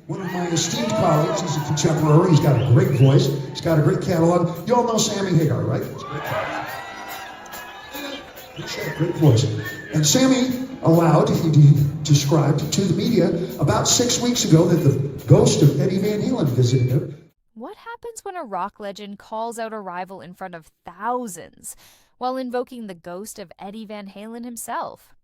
One of my esteemed colleagues, he's a contemporary, he's got a great voice, he's got a great catalog. You all know Sammy Hagar, right? He's got a great voice. And Sammy he described to the media about 6 weeks ago that the ghost of Eddie Van Halen visited him. What happens when a rock legend calls out a rival in front of thousands while invoking the ghost of Eddie Van Halen himself?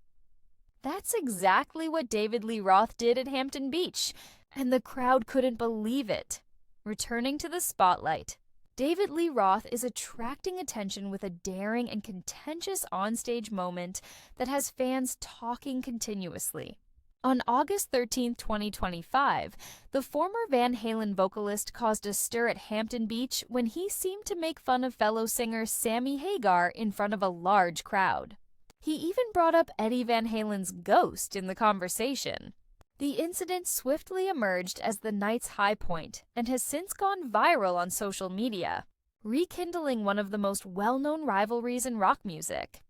That's exactly what David Lee Roth did at Hampton Beach, and the crowd couldn't believe it. Returning to the spotlight, David Lee Roth is attracting attention with a daring and contentious onstage moment that has fans talking continuously. On August 13, 2025, the former Van Halen vocalist caused a stir at Hampton Beach when he seemed to make fun of fellow singer Sammy Hagar in front of a large crowd. He even brought up Eddie Van Halen's ghost in the conversation. The incident swiftly emerged as the night's high point and has since gone viral on social media, rekindling one of the most well-known rivalries in rock music.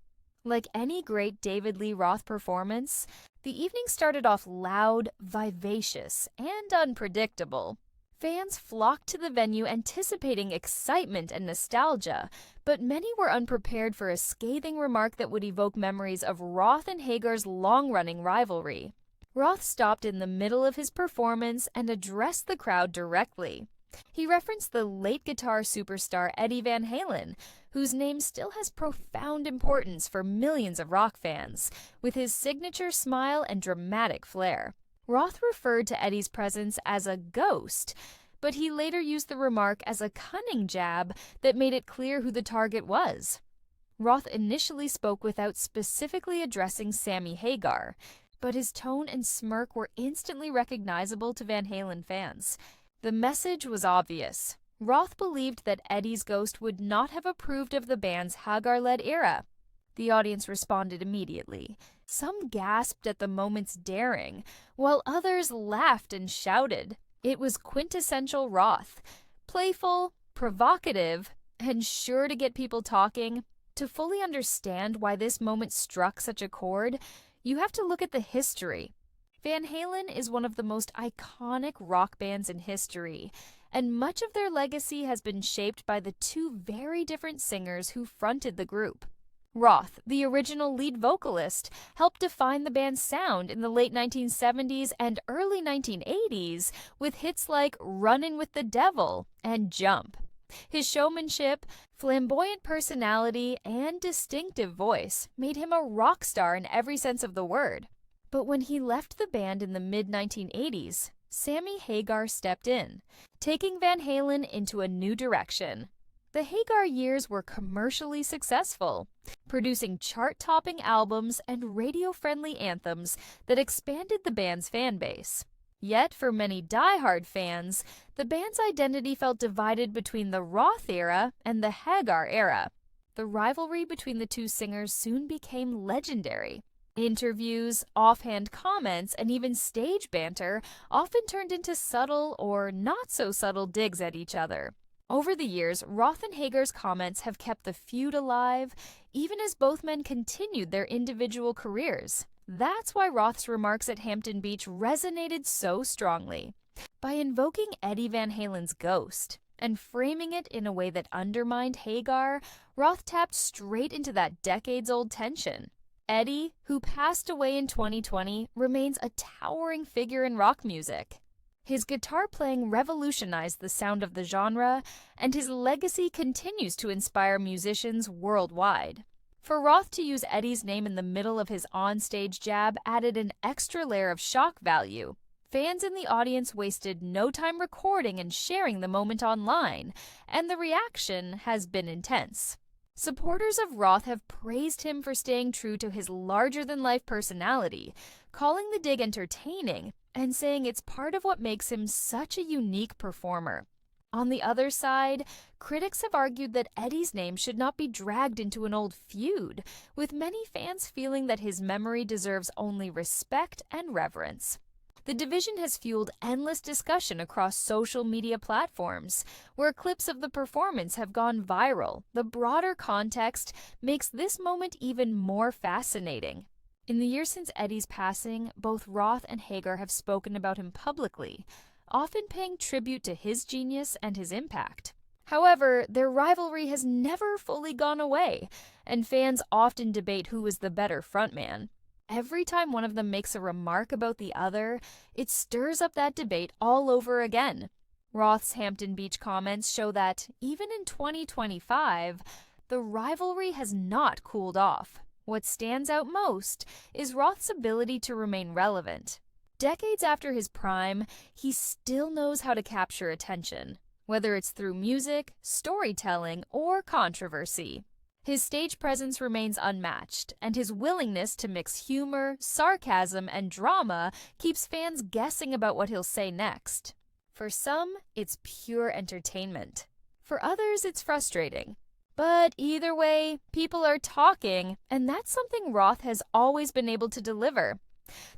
Like any great David Lee Roth performance, the evening started off loud, vivacious, and unpredictable. Fans flocked to the venue anticipating excitement and nostalgia, but many were unprepared for a scathing remark that would evoke memories of Roth and Hagar's long-running rivalry. Roth stopped in the middle of his performance and addressed the crowd directly. He referenced the late guitar superstar Eddie Van Halen, whose name still has profound importance for millions of rock fans, with his signature smile and dramatic flair. Roth referred to Eddie's presence as a ghost, but he later used the remark as a cunning jab that made it clear who the target was. Roth initially spoke without specifically addressing Sammy Hagar, but his tone and smirk were instantly recognizable to Van Halen fans. The message was obvious. Roth believed that Eddie's ghost would not have approved of the band's Hagar-led era. The audience responded immediately. Some gasped at the moment's daring, while others laughed and shouted. It was quintessential Roth. Playful, provocative, and sure to get people talking. To fully understand why this moment struck such a chord, you have to look at the history. Van Halen is one of the most iconic rock bands in history, and much of their legacy has been shaped by the two very different singers who fronted the group. Roth, the original lead vocalist, helped define the band's sound in the late 1970s and early 1980s with hits like Runnin' with the Devil and Jump. His showmanship, flamboyant personality, and distinctive voice made him a rock star in every sense of the word. But when he left the band in the mid-1980s, Sammy Hagar stepped in, taking Van Halen into a new direction. The Hagar years were commercially successful, producing chart-topping albums and radio-friendly anthems that expanded the band's fan base. Yet, for many die-hard fans, the band's identity felt divided between the Roth era and the Hagar era. The rivalry between the two singers soon became legendary. Interviews, offhand comments, and even stage banter often turned into subtle or not-so-subtle digs at each other. Over the years, Roth and Hagar's comments have kept the feud alive, even as both men continued their individual careers. That's why Roth's remarks at Hampton Beach resonated so strongly. By invoking Eddie Van Halen's ghost and framing it in a way that undermined Hagar, Roth tapped straight into that decades-old tension. Eddie, who passed away in 2020, remains a towering figure in rock music. His guitar playing revolutionized the sound of the genre, and his legacy continues to inspire musicians worldwide. For Roth to use Eddie's name in the middle of his on-stage jab added an extra layer of shock value. Fans in the audience wasted no time recording and sharing the moment online, and the reaction has been intense. Supporters of Roth have praised him for staying true to his larger-than-life personality, calling the dig entertaining, and saying it's part of what makes him such a unique performer. On the other side, critics have argued that Eddie's name should not be dragged into an old feud, with many fans feeling that his memory deserves only respect and reverence. The division has fueled endless discussion across social media platforms, where clips of the performance have gone viral. The broader context makes this moment even more fascinating. In the years since Eddie's passing, both Roth and Hagar have spoken about him publicly, often paying tribute to his genius and his impact. However, their rivalry has never fully gone away, and fans often debate who is the better frontman. Every time one of them makes a remark about the other, it stirs up that debate all over again. Roth's Hampton Beach comments show that, even in 2025, the rivalry has not cooled off. What stands out most is Roth's ability to remain relevant. Decades after his prime, he still knows how to capture attention, whether it's through music, storytelling, or controversy. His stage presence remains unmatched, and his willingness to mix humor, sarcasm, and drama keeps fans guessing about what he'll say next. For some, it's pure entertainment. For others, it's frustrating. But either way, people are talking, and that's something Roth has always been able to deliver.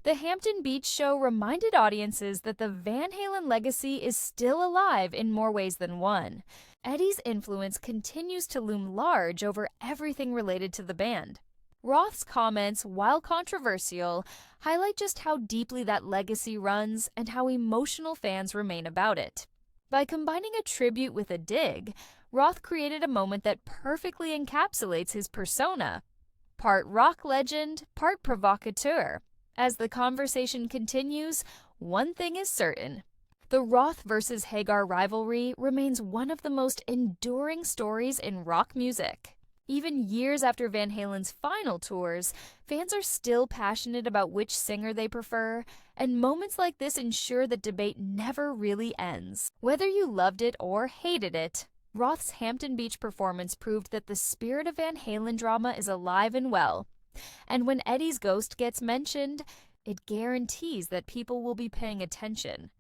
The Hampton Beach show reminded audiences that the Van Halen legacy is still alive in more ways than one. Eddie's influence continues to loom large over everything related to the band. Roth's comments, while controversial, highlight just how deeply that legacy runs and how emotional fans remain about it. By combining a tribute with a dig, Roth created a moment that perfectly encapsulates his persona. Part rock legend, part provocateur. As the conversation continues, one thing is certain. The Roth versus Hagar rivalry remains one of the most enduring stories in rock music. Even years after Van Halen's final tours, fans are still passionate about which singer they prefer, and moments like this ensure that debate never really ends. Whether you loved it or hated it, Roth's Hampton Beach performance proved that the spirit of Van Halen drama is alive and well. And when Eddie's ghost gets mentioned, it guarantees that people will be paying attention.